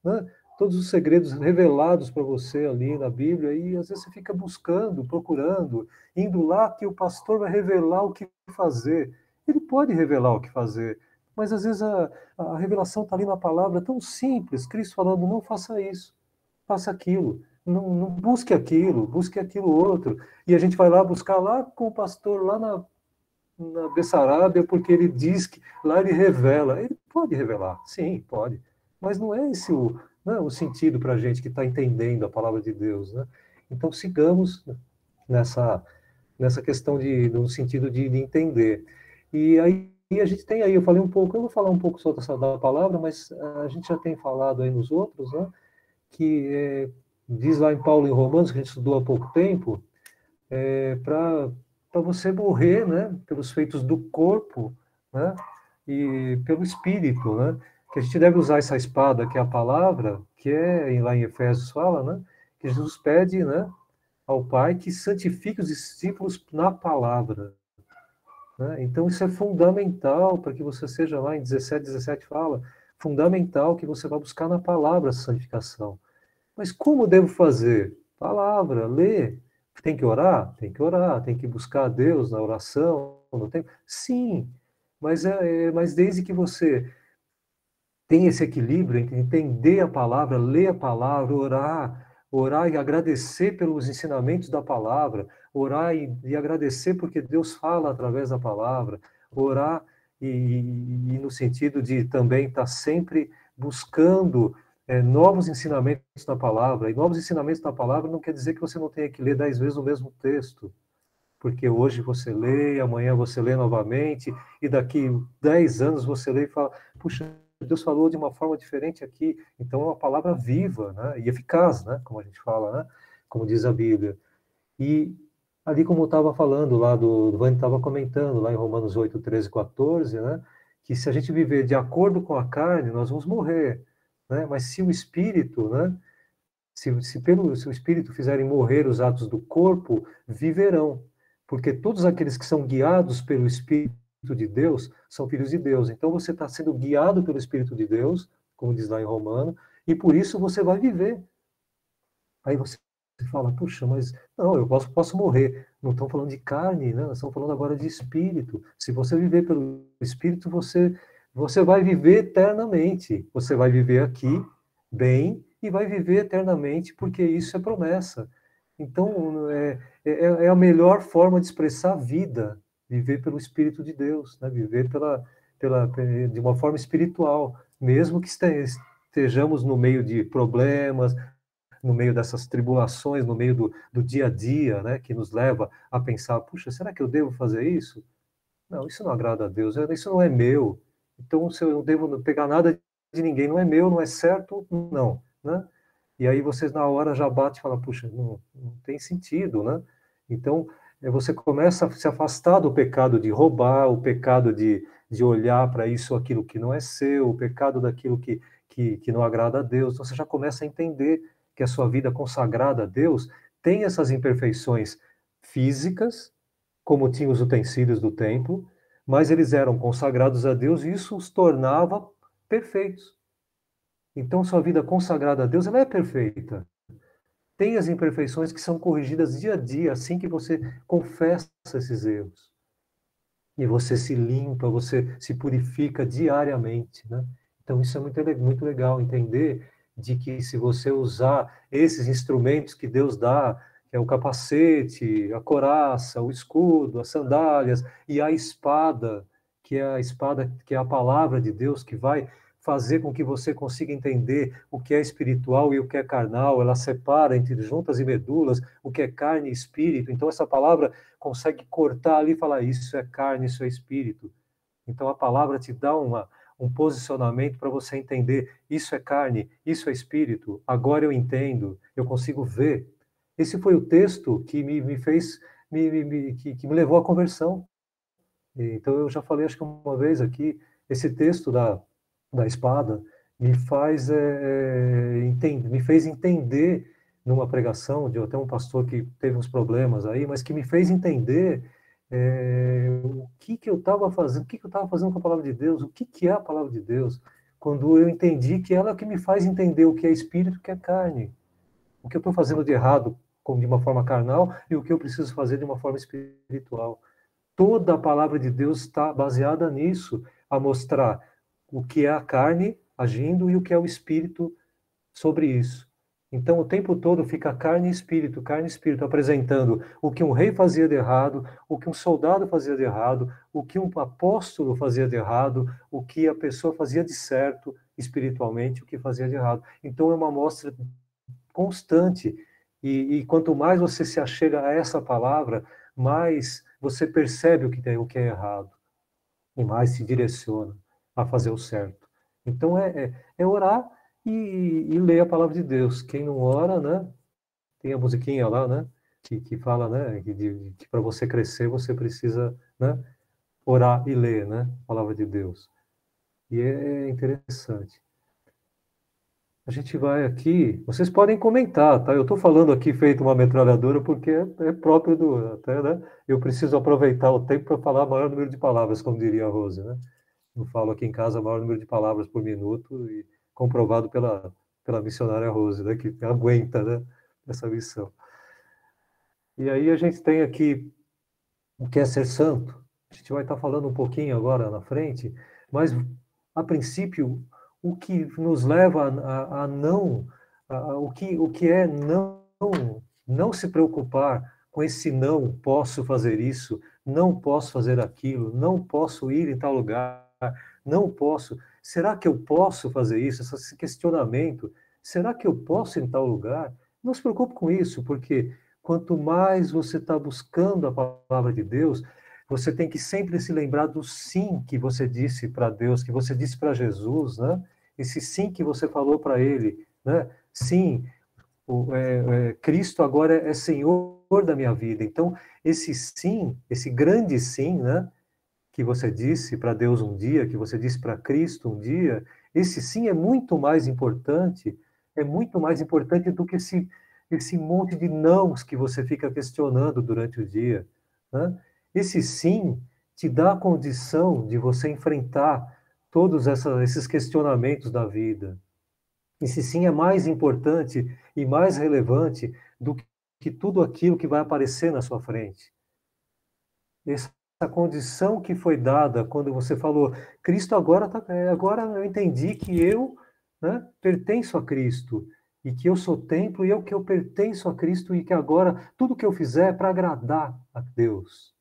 né, todos os segredos revelados para você ali na Bíblia, e às vezes você fica buscando, procurando, indo lá que o pastor vai revelar o que fazer. Ele pode revelar o que fazer, mas às vezes a revelação está ali na palavra, tão simples, Cristo falando, não faça isso, faça aquilo, não busque aquilo, busque aquilo outro. E a gente vai lá buscar lá com o pastor, lá na Bessarabia, porque ele diz que lá ele revela. Ele pode revelar, sim, pode. Mas não é esse o sentido para a gente que está entendendo a palavra de Deus, né? Então sigamos nessa questão no sentido de entender. E aí a gente tem aí, eu falei um pouco, eu vou falar um pouco só da palavra, mas a gente já tem falado aí nos outros, né? Que diz lá em Paulo em Romanos, que a gente estudou há pouco tempo, para você morrer, né, pelos feitos do corpo, né, e pelo espírito, né, que a gente deve usar essa espada, que é a palavra, que lá em Efésios fala, né, que Jesus pede, né, ao Pai que santifique os discípulos na palavra, né? Então isso é fundamental para que você seja lá em 17 fala, fundamental que você vá buscar na palavra a santificação. Mas como devo fazer? Palavra, ler. Tem que orar? Tem que orar, tem que buscar a Deus na oração, no tempo. Sim, mas desde que você tenha esse equilíbrio entre entender a palavra, ler a palavra, orar e agradecer pelos ensinamentos da palavra, orar e agradecer porque Deus fala através da palavra, orar e no sentido de também estar sempre buscando novos ensinamentos da palavra. E novos ensinamentos da palavra não quer dizer que você não tenha que ler 10 vezes o mesmo texto, porque hoje você lê, amanhã você lê novamente, e daqui 10 anos você lê e fala, puxa, Deus falou de uma forma diferente aqui. Então é uma palavra viva, né? E eficaz, né? Como a gente fala, né? Como diz a Bíblia. E ali, como eu estava falando, lá o Vani estava comentando, lá em Romanos 8, 13, 14, né? Que se a gente viver de acordo com a carne, nós vamos morrer, né? Mas se o Espírito, né? Se o Espírito fizerem morrer os atos do corpo, viverão. Porque todos aqueles que são guiados pelo Espírito de Deus são filhos de Deus. Então você está sendo guiado pelo Espírito de Deus, como diz lá em Romano, e por isso você vai viver. Aí você fala, puxa, mas não, eu posso morrer. Não estão falando de carne, né? Nós estamos falando agora de espírito. Se você viver pelo Espírito, você vai viver eternamente. Você vai viver aqui bem e vai viver eternamente, porque isso é promessa. Então, é a melhor forma de expressar a vida, viver pelo Espírito de Deus, né? Viver de uma forma espiritual, mesmo que estejamos no meio de problemas, no meio dessas tribulações, no meio do dia a dia, né? Que nos leva a pensar, puxa, será que eu devo fazer isso? Não, isso não agrada a Deus, isso não é meu. Então, se eu não devo pegar nada de ninguém, não é meu, não é certo, não, né? E aí vocês na hora já bate e fala, puxa, não tem sentido, né? Então, você começa a se afastar do pecado de roubar, o pecado de olhar para isso ou aquilo que não é seu, o pecado daquilo que não agrada a Deus. Então, você já começa a entender que a sua vida consagrada a Deus tem essas imperfeições físicas, como tinha os utensílios do templo, mas eles eram consagrados a Deus e isso os tornava perfeitos. Então, sua vida consagrada a Deus, ela é perfeita. Tem as imperfeições que são corrigidas dia a dia, assim que você confessa esses erros. e você se limpa, você se purifica diariamente, né? Então isso é muito legal entender de que se você usar esses instrumentos que Deus dá, que é o capacete, a couraça, o escudo, as sandálias e a espada, que é a palavra de Deus, que vai fazer com que você consiga entender o que é espiritual e o que é carnal, ela separa entre juntas e medulas, o que é carne e espírito. Então essa palavra consegue cortar ali e falar, isso é carne, isso é espírito. Então a palavra te dá um posicionamento para você entender, isso é carne, isso é espírito, agora eu entendo, eu consigo ver. Esse foi o texto que me fez, que me levou à conversão. Então eu já falei, acho que uma vez aqui, esse texto da espada me faz me fez entender numa pregação de até um pastor que teve uns problemas aí, mas que me fez entender o que eu estava fazendo, o que eu estava fazendo com a palavra de Deus, o que é a palavra de Deus, quando eu entendi que ela é que me faz entender o que é espírito, o que é carne, o que eu estou fazendo de errado como de uma forma carnal e o que eu preciso fazer de uma forma espiritual. Toda a palavra de Deus está baseada nisso, a mostrar o que é a carne agindo e o que é o espírito sobre isso. Então, o tempo todo fica carne e espírito, apresentando o que um rei fazia de errado, o que um soldado fazia de errado, o que um apóstolo fazia de errado, o que a pessoa fazia de certo espiritualmente, o que fazia de errado. Então, é uma amostra constante. E quanto mais você se achega a essa palavra, mais você percebe o que é errado e mais se direciona a fazer o certo. Então, é orar e ler a palavra de Deus. Quem não ora, né? Tem a musiquinha lá, né? Que fala, né? Que para você crescer, você precisa, né? Orar e ler, né? A palavra de Deus. E é interessante. A gente vai aqui, vocês podem comentar, tá? Eu estou falando aqui feito uma metralhadora porque é próprio até, né? Eu preciso aproveitar o tempo para falar o maior número de palavras, como diria a Rose, né? Eu falo aqui em casa o maior número de palavras por minuto e comprovado pela missionária Rose, né? Que aguenta, né? Essa missão. E aí a gente tem aqui o que é ser santo. A gente vai estar falando um pouquinho agora na frente, mas a princípio o que nos leva a não, o que é não se preocupar com esse não posso fazer isso, não posso fazer aquilo, não posso ir em tal lugar, não posso. Será que eu posso fazer isso? Esse questionamento, será que eu posso ir em tal lugar? Não se preocupe com isso, porque quanto mais você está buscando a palavra de Deus, você tem que sempre se lembrar do sim que você disse para Deus, que você disse para Jesus, né? Esse sim que você falou para ele, né? Sim, Cristo agora é Senhor da minha vida. Então, esse sim, esse grande sim, né? Que você disse para Deus um dia, que você disse para Cristo um dia, esse sim é muito mais importante do que esse monte de nãos que você fica questionando durante o dia, né? Esse sim te dá a condição de você enfrentar todos esses questionamentos da vida. Esse sim é mais importante e mais relevante do que tudo aquilo que vai aparecer na sua frente. Essa condição que foi dada quando você falou, Cristo agora eu entendi que eu, né, pertenço a Cristo e que eu sou templo e que eu pertenço a Cristo e que agora tudo que eu fizer é para agradar a Deus.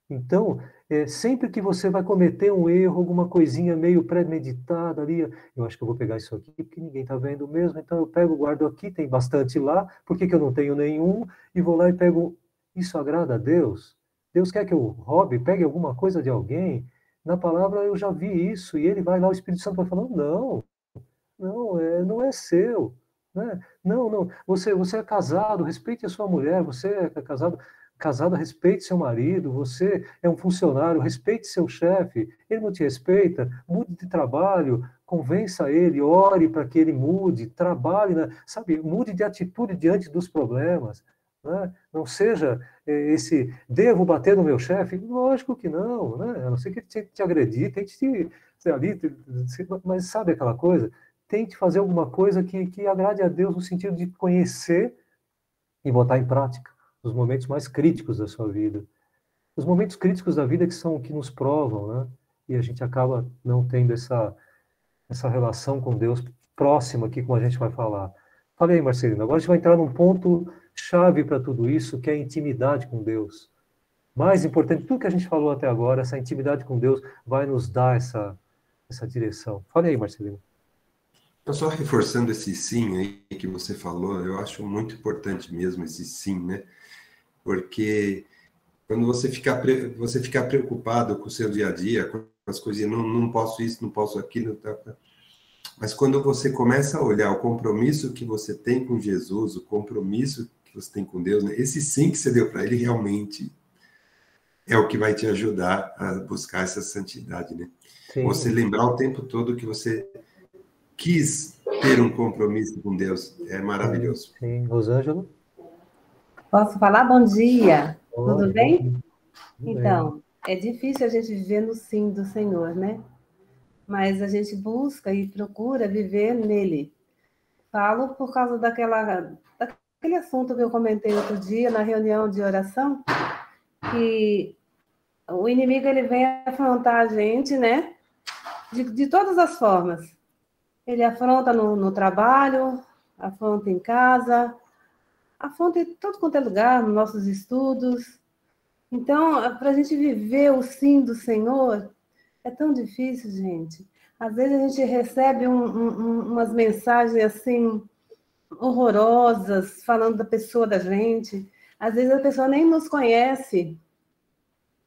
Então, sempre que você vai cometer um erro, alguma coisinha meio premeditada ali, eu acho que eu vou pegar isso aqui porque ninguém está vendo mesmo, então eu pego, guardo aqui, tem bastante lá, por que eu não tenho nenhum? E vou lá e pego. Isso agrada a Deus? Deus quer que eu roube, pegue alguma coisa de alguém? Na palavra eu já vi isso, e ele vai lá, o Espírito Santo vai falando, não é seu. Né? Não, você é casado, respeite a sua mulher, você é casado, respeite seu marido, você é um funcionário, respeite seu chefe, ele não te respeita, mude de trabalho, convença ele, ore para que ele mude, trabalhe, mude de atitude diante dos problemas. Né? Não seja devo bater no meu chefe? Lógico que não, né? A não ser que ele te agredir, tente mas sabe aquela coisa? Tente fazer alguma coisa que agrade a Deus no sentido de conhecer e botar em prática nos momentos mais críticos da sua vida. os momentos críticos da vida que nos provam, né? E a gente acaba não tendo essa relação com Deus próxima aqui, como a gente vai falar. Fala aí, Marcelino, agora a gente vai entrar num ponto chave para tudo isso, que é a intimidade com Deus. Mais importante, tudo que a gente falou até agora, essa intimidade com Deus vai nos dar essa direção. Fala aí, Marcelino. Então, só reforçando esse sim aí que você falou, eu acho muito importante mesmo esse sim, né? Porque quando você ficar preocupado com o seu dia a dia, com as coisinhas, não posso isso, não posso aquilo, tá. Mas quando você começa a olhar o compromisso que você tem com Jesus, o compromisso que você tem com Deus, né? Esse sim que você deu para ele realmente é o que vai te ajudar a buscar essa santidade, né? Sim. Você lembrar o tempo todo que você quis ter um compromisso com Deus, é maravilhoso. Sim, Rosângela? Posso falar? Bom dia. Olá, Tudo bem? Tudo Então, é difícil a gente viver no sim do Senhor, né? Mas a gente busca e procura viver nele. Falo por causa daquele assunto que eu comentei outro dia na reunião de oração, que o inimigo ele vem afrontar a gente, né? De todas as formas. Ele afronta no trabalho, afronta em casa, afronta em todo quanto é lugar, nos nossos estudos. Então, para a gente viver o sim do Senhor, é tão difícil, gente. Às vezes a gente recebe umas mensagens assim horrorosas, falando da pessoa da gente. Às vezes a pessoa nem nos conhece.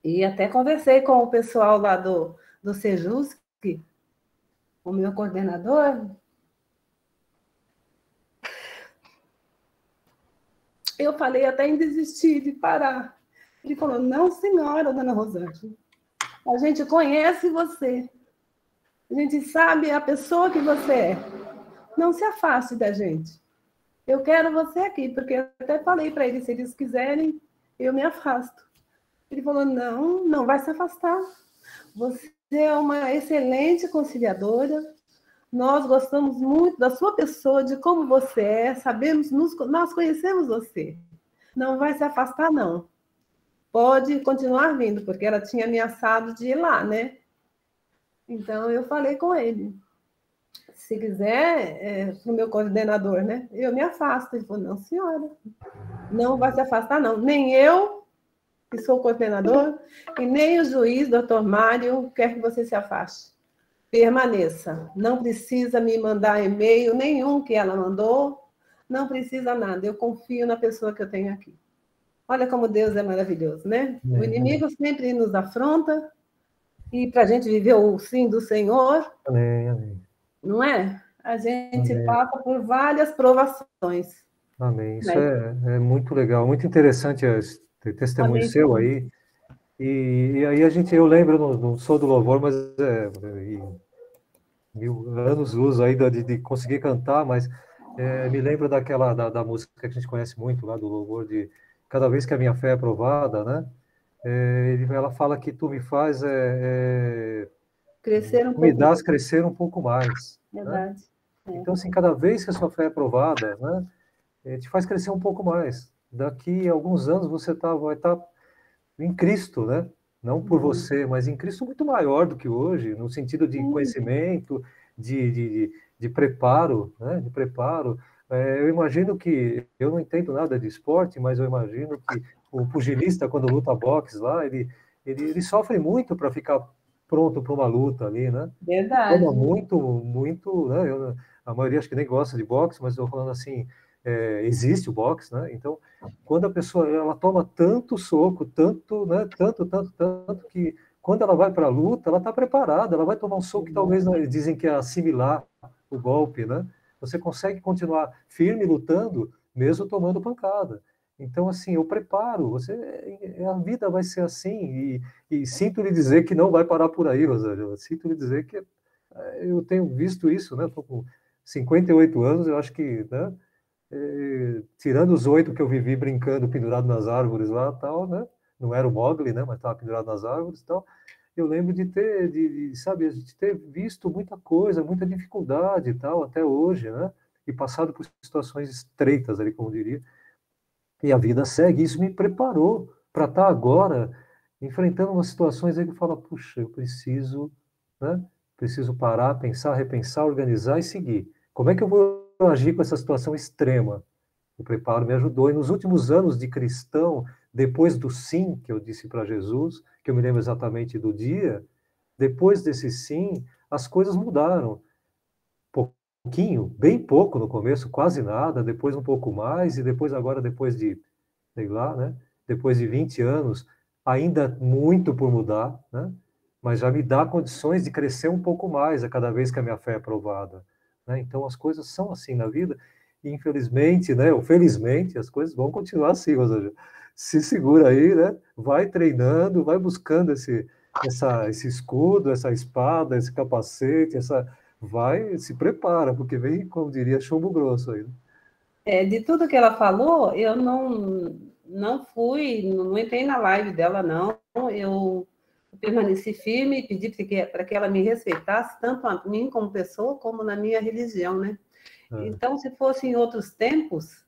E até conversei com o pessoal lá do Sejusc, o meu coordenador. Eu falei até em desistir, de parar. Ele falou, não, senhora, dona Rosângela, a gente conhece você. A gente sabe a pessoa que você é. Não se afaste da gente. Eu quero você aqui, porque eu até falei para eles, se eles quiserem, eu me afasto. Ele falou, não vai se afastar. Você é uma excelente conciliadora. Nós gostamos muito da sua pessoa, de como você é, nós conhecemos você. Não vai se afastar, não. Pode continuar vindo, porque ela tinha ameaçado de ir lá, né? Então, eu falei com ele. Se quiser, pro meu coordenador, né? Eu me afasto. Ele falou, não, senhora. Não vai se afastar, não. Nem eu, que sou coordenador, e nem o juiz, doutor Mário, quer que você se afaste. Permaneça. Não precisa me mandar e-mail nenhum que ela mandou. Não precisa nada. Eu confio na pessoa que eu tenho aqui. Olha como Deus é maravilhoso, né? O inimigo sempre nos afronta. E para a gente viver o sim do Senhor, Amém. Não é? A gente passa por várias provações. Amém. Isso é muito legal, muito interessante esse testemunho Amém. seu aí. E aí eu lembro, não sou do louvor, mas mil anos luz ainda de conseguir cantar, mas me lembro da música que a gente conhece muito lá do louvor, de cada vez que a minha fé é provada, né? Ela fala que tu me faz Crescer um me pouco. dás crescer um pouco mais. Verdade. Né? Então, assim, cada vez que a sua fé é provada, né, te faz crescer um pouco mais. Daqui a alguns anos você vai estar em Cristo, né? Não por você, mas em Cristo muito maior do que hoje, no sentido de conhecimento, de preparo, né? De preparo. Eu imagino que, eu não entendo nada de esporte, mas eu imagino que o pugilista, quando luta boxe lá, ele sofre muito para ficar pronto para uma luta ali, né? Verdade. Toma muito, né? A maioria acho que nem gosta de boxe, mas estou falando assim, existe o boxe, né? Então, quando a pessoa ela toma tanto soco, tanto, né? Tanto que quando ela vai para a luta, ela está preparada, ela vai tomar um soco que talvez dizem que é assimilar o golpe, né? Você consegue continuar firme lutando, mesmo tomando pancada. Então, assim, eu preparo, a vida vai ser assim, e sinto lhe dizer que não vai parar por aí, Rosângela, sinto lhe dizer que eu tenho visto isso, né, estou com 58 anos, eu acho que, né, tirando os 8 que eu vivi brincando, pendurado nas árvores lá, tal, né, não era o Mogli, né, mas estava pendurado nas árvores, tal, eu lembro sabe, a gente ter visto muita coisa, muita dificuldade e tal, até hoje, né, e passado por situações estreitas ali, como diria, e a vida segue. Isso me preparou para estar agora enfrentando umas situações aí que fala, puxa, eu preciso, né? Preciso parar, pensar, repensar, organizar e seguir. Como é que eu vou agir com essa situação extrema? O preparo me ajudou. E nos últimos anos de cristão, depois do sim que eu disse para Jesus, que eu me lembro exatamente do dia, depois desse sim, as coisas mudaram. Pouquinho, bem pouco no começo, quase nada, depois um pouco mais, e depois agora, depois de, sei lá, né? Depois de 20 anos, ainda muito por mudar, né? Mas já me dá condições de crescer um pouco mais a cada vez que a minha fé é provada, né? Então as coisas são assim na vida, e infelizmente, né, ou felizmente, as coisas vão continuar assim, ou seja, se segura aí, né? Vai treinando, vai buscando esse escudo, essa espada, esse capacete, vai, se prepara, porque vem, como diria, chumbo grosso aí, né? De tudo que ela falou, eu não fui, não entrei na live dela, não. Eu permaneci firme e pedi para que ela me respeitasse, tanto a mim como pessoa, como na minha religião, né? Então, se fosse em outros tempos,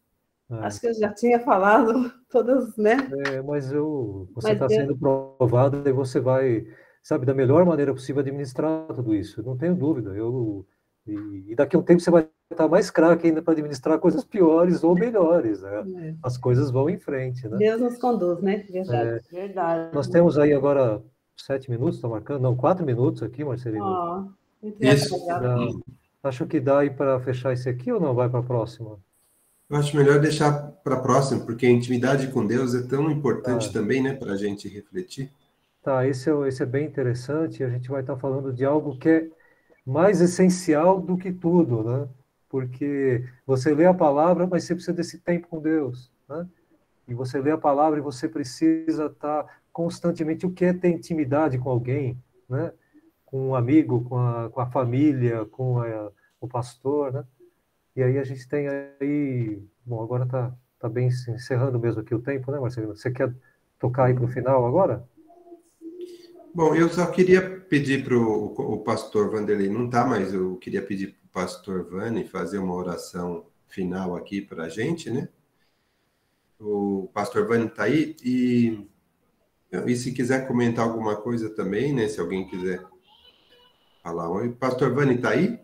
acho que eu já tinha falado todas, né? Mas você está sendo provado e você vai, sabe, da melhor maneira possível administrar tudo isso. Não tenho dúvida. E daqui a um tempo você vai estar mais craque ainda para administrar coisas piores ou melhores, né? As coisas vão em frente, né? Deus nos conduz, né? Verdade. Verdade. Nós temos aí agora 7 minutos, está marcando? Não, 4 minutos aqui, Marcelino. Isso. Acho que dá aí para fechar esse aqui ou não vai para a próxima? Eu acho melhor deixar para a próxima, porque a intimidade com Deus é tão importante também, né, para a gente refletir. Tá, esse é bem interessante. A gente vai estar falando de algo que é mais essencial do que tudo, né? Porque você lê a palavra, mas você precisa desse tempo com Deus, né? E você lê a palavra e você precisa estar constantemente. O que é ter intimidade com alguém, né? Com um amigo, com a família, com o pastor, né? E aí a gente tem aí... Bom, agora tá bem encerrando mesmo aqui o tempo, né, Marcelino? Você quer tocar aí para o final agora? Bom, eu só queria pedir para o pastor Vanderlei, não está, mas eu queria pedir para o pastor Vani fazer uma oração final aqui para a gente, né? O pastor Vani está aí, e se quiser comentar alguma coisa também, né? Se alguém quiser falar. O pastor Vani está aí?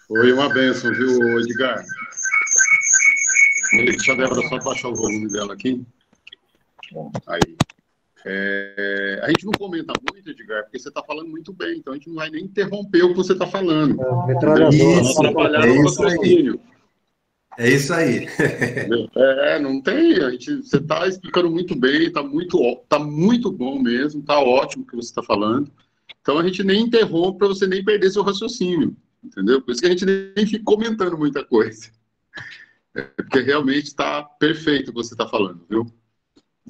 Foi uma bênção, viu, Edgar? Deixa a Débora só baixar o volume dela aqui. Aí. A gente não comenta muito, Edgar, porque você está falando muito bem, então a gente não vai nem interromper o que você está falando. É isso aí. Não tem, você está explicando muito bem, está muito bom mesmo, está ótimo o que você está falando. Então a gente nem interrompe para você nem perder seu raciocínio, entendeu? Por isso que a gente nem fica comentando muita coisa. Porque realmente está perfeito o que você está falando, viu?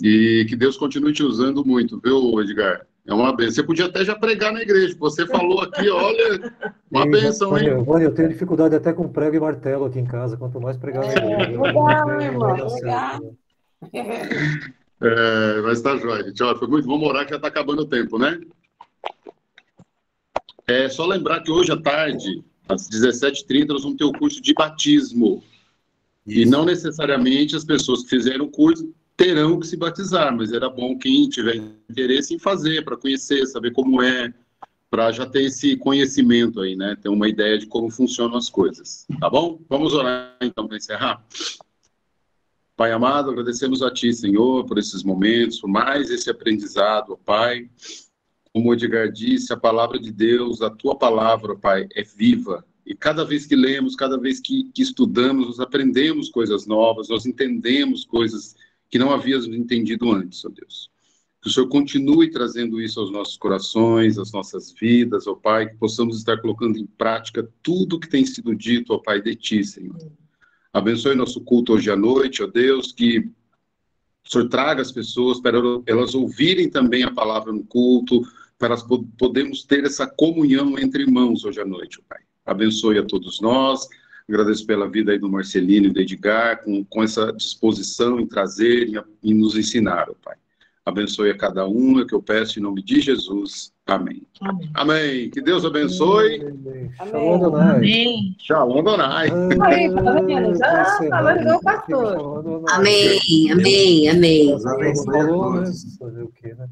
E que Deus continue te usando muito, viu, Edgar? É uma bênção. Você podia até já pregar na igreja. Você falou aqui, olha, uma bênção, hein? Eu tenho dificuldade até com prego e martelo aqui em casa, quanto mais pregar na igreja. Legal, irmão, legal. Mas tá jóia, gente. Olha, foi muito. Vamos orar que já está acabando o tempo, né? Só lembrar que hoje à tarde, às 17h30, nós vamos ter o curso de batismo. Isso. E não necessariamente as pessoas que fizeram o curso terão que se batizar, mas era bom quem tiver interesse em fazer, para conhecer, saber como é, para já ter esse conhecimento aí, né? Ter uma ideia de como funcionam as coisas, tá bom? Vamos orar então para encerrar. Pai amado, agradecemos a Ti, Senhor, por esses momentos, por mais esse aprendizado, ó Pai. Como o Edgar disse, a palavra de Deus, a Tua palavra, ó Pai, é viva. E cada vez que lemos, cada vez que estudamos, nós aprendemos coisas novas, nós entendemos coisas que não havíamos entendido antes, ó Deus. Que o Senhor continue trazendo isso aos nossos corações, às nossas vidas, ó Pai, que possamos estar colocando em prática tudo que tem sido dito, ó Pai, de Ti, Senhor. Abençoe nosso culto hoje à noite, ó Deus, que o Senhor traga as pessoas para elas ouvirem também a palavra no culto, para podermos ter essa comunhão entre irmãos hoje à noite, ó Pai. Abençoe a todos nós. Agradeço pela vida aí do Marcelino e do Edgar, com essa disposição em trazer e nos ensinar, ó Pai. Abençoe a cada um, é o que eu peço em nome de Jesus. Amém. Amém. Amém. Que Deus abençoe. Shalom Adonai. Amém. Shalom, Adonai. Aí, tá vendo? Já falando igual o pastor. Amém, amém, amém. Deus abençoe a Falou, né? todos. Fazer o quê, né?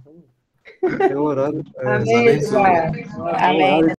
Então, tem um horário. Amém, Eduardo. Amém.